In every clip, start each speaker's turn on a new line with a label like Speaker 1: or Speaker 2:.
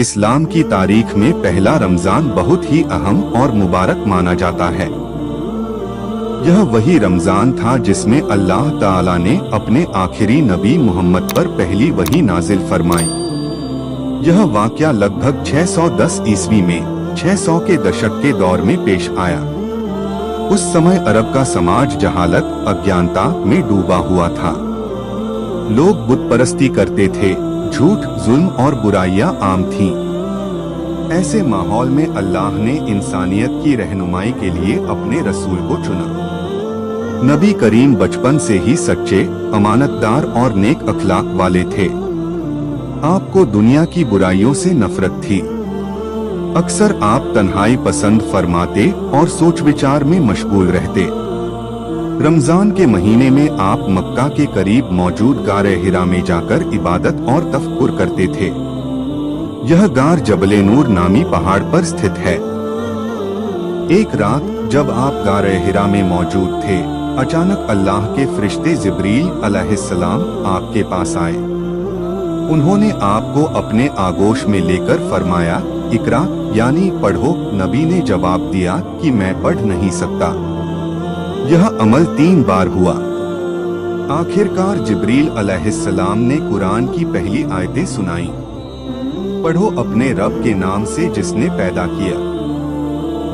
Speaker 1: इस्लाम की तारीख में पहला रमजान बहुत ही अहम और मुबारक माना जाता है। यह वही रमजान था जिसमें अल्लाह ताला ने अपने आखिरी नबी मोहम्मद पर पहली वही नाजिल फरमाई। यह वाक़या लगभग 610 ईस्वी में 600 के दशक के दौर में पेश आया। उस समय अरब का समाज जहालत, अज्ञानता में डूबा हुआ था। लोग बुत परस्ती करते थे, झूठ, जुल्म और बुराइयां आम थीं। ऐसे माहौल में अल्लाह ने इंसानियत की रहनुमाई के लिए अपने रसूल को चुना। नबी करीम बचपन से ही सच्चे, अमानतदार और नेक अखलाक वाले थे। आपको दुनिया की बुराइयों से नफरत थी। अक्सर आप तन्हाई पसंद फरमाते और सोच विचार में मशगूल रहते। रमजान के महीने में आप मक्का के करीब मौजूद गारे हिरा में जाकर इबादत और तफक्कुर करते थे। यह गार जबले नूर नामी पहाड़ पर स्थित है। एक रात जब आप गारे हिरा में मौजूद थे, अचानक अल्लाह के फरिश्ते जिब्रील अलैहिस्सलाम आपके पास आए। उन्होंने आपको अपने आगोश में लेकर फरमाया, इकरा यानी पढ़ो। नबी ने जवाब दिया कि मैं पढ़ नहीं सकता। यह अमल 3 बार हुआ। आखिरकार जिब्रील अलैहिस्सलाम ने कुरान की पहली आयतें सुनाई। पढ़ो अपने रब के नाम से जिसने पैदा किया,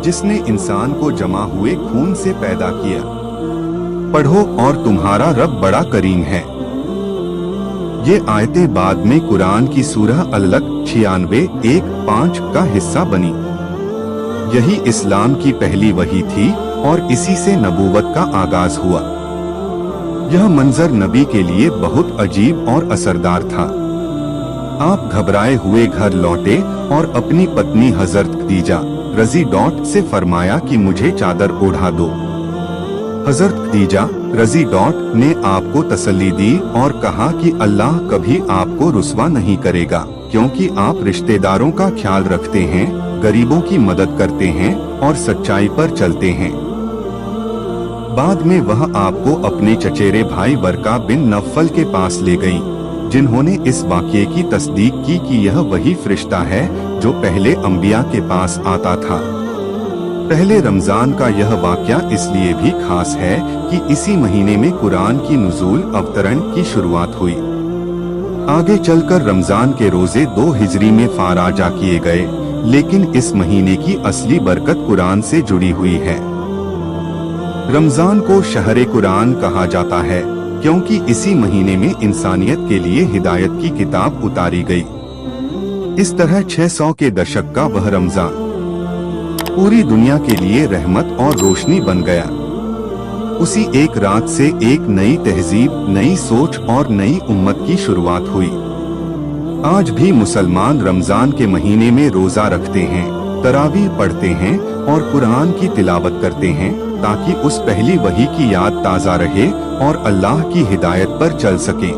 Speaker 1: जिसने इंसान को जमा हुए खून से पैदा किया। पढ़ो और तुम्हारा रब बड़ा करीम है। ये आयतें बाद में कुरान की सूरह अल-अलक 96:1-5 का हिस्सा बनी। यही इस्लाम की पहली वही थी और इसी से नबूवत का आगाज हुआ। यह मंजर नबी के लिए बहुत अजीब और असरदार था। आप घबराए हुए घर लौटे और अपनी पत्नी हजरत खदीजा रज़ी से फरमाया कि मुझे चादर ओढ़ा दो। हजरत खदीजा रज़ी ने आपको तसल्ली दी और कहा कि अल्लाह कभी आपको रुस्वा नहीं करेगा, क्योंकि आप रिश्तेदारों का ख्याल रखते हैं, गरीबों की मदद करते हैं और सच्चाई पर चलते हैं। बाद में वह आपको अपने चचेरे भाई वर्का बिन नौफल के पास ले गई, जिन्होंने इस वाक़ये की तस्दीक की कि यह वही फरिश्ता है जो पहले अंबिया के पास आता था। पहले रमजान का यह वाक़या इसलिए भी खास है कि इसी महीने में कुरान की नुज़ूल अवतरण की शुरुआत हुई। आगे चलकर रमजान के रोजे 2 हिजरी में फाराजा किए गए, लेकिन इस महीने की असली बरकत कुरान से जुड़ी हुई है। रमजान को शहरे कुरान कहा जाता है, क्योंकि इसी महीने में इंसानियत के लिए हिदायत की किताब उतारी गई। इस तरह 600 के दशक का वह रमजान पूरी दुनिया के लिए रहमत और रोशनी बन गया। उसी एक रात से एक नई तहजीब, नई सोच और नई उम्मत की शुरुआत हुई। आज भी मुसलमान रमजान के महीने में रोजा रखते हैं, तरावीह पढ़ते हैं और कुरान की तिलावत करते हैं, ताकि उस पहली वही की याद ताज़ा रहे और अल्लाह की हिदायत पर चल सकें।